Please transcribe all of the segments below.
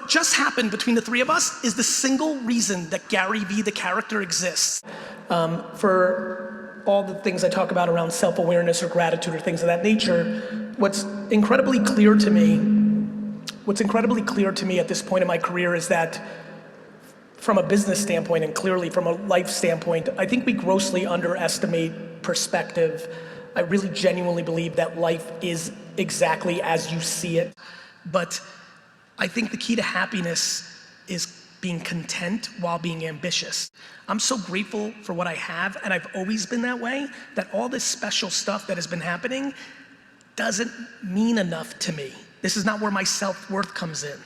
just happened between the three of us is the single reason that Gary Vee, the character, exists. For all the things I talk about around self-awareness or gratitude or things of that nature, what's incredibly clear to me at this point in my career is that from a business standpoint and clearly from a life standpoint, I think we grossly underestimate perspective. I really genuinely believe that life is exactly as you see it. But I think the key to happiness is being content while being ambitious. I'm so grateful for what I have, and I've always been that way, that all this special stuff that has been happening doesn't mean enough to me. This is not where my self-worth comes in.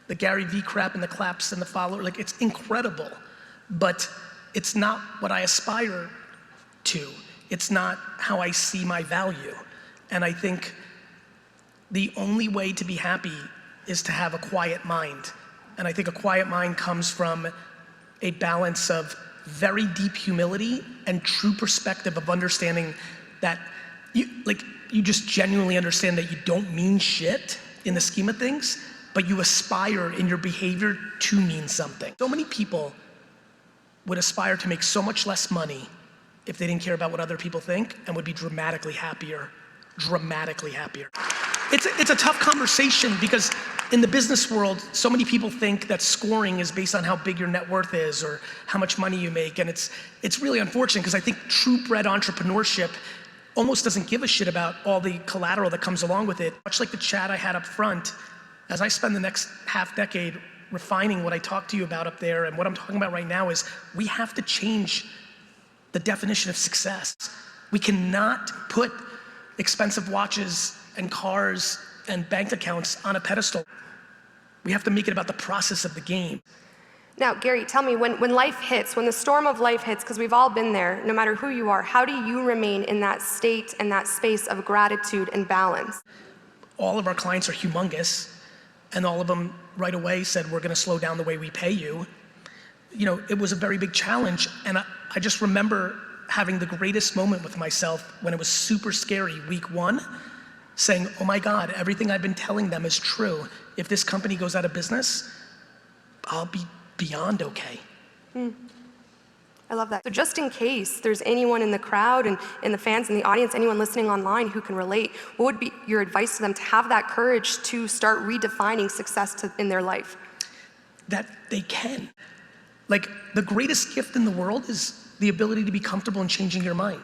The Gary Vee crap and the claps and the follower, like, it's incredible, but it's not what I aspire to. It's not how I see my value. And I think the only way to be happy is to have a quiet mind. And I think a quiet mind comes from a balance of very deep humility and true perspective of understanding that you just genuinely understand that you don't mean shit in the scheme of things, but you aspire in your behavior to mean something. So many people would aspire to make so much less money if they didn't care about what other people think, and would be dramatically happier. It's a tough conversation because in the business world, so many people think that scoring is based on how big your net worth is or how much money you make, and it's really unfortunate because I think true bred entrepreneurship almost doesn't give a shit about all the collateral that comes along with it. Much like the chat I had up front, as I spend the next half decade refining what I talked to you about up there, and what I'm talking about right now is we have to change the definition of success. We cannot put expensive watches and cars and bank accounts on a pedestal. We have to make it about the process of the game. Now, Gary, tell me, when life hits, when the storm of life hits, because we've all been there, no matter who you are, how do you remain in that state and that space of gratitude and balance? All of our clients are humongous, and all of them right away said, we're gonna slow down the way we pay you. You know, it was a very big challenge, and I just remember having the greatest moment with myself when it was super scary, week one, saying, oh my God, everything I've been telling them is true. If this company goes out of business, I'll be beyond okay. I love that. So just in case there's anyone in the crowd and in the fans and the audience, anyone listening online who can relate, what would be your advice to them to have that courage to start redefining success in their life? That they can. Like, the greatest gift in the world is the ability to be comfortable in changing your mind.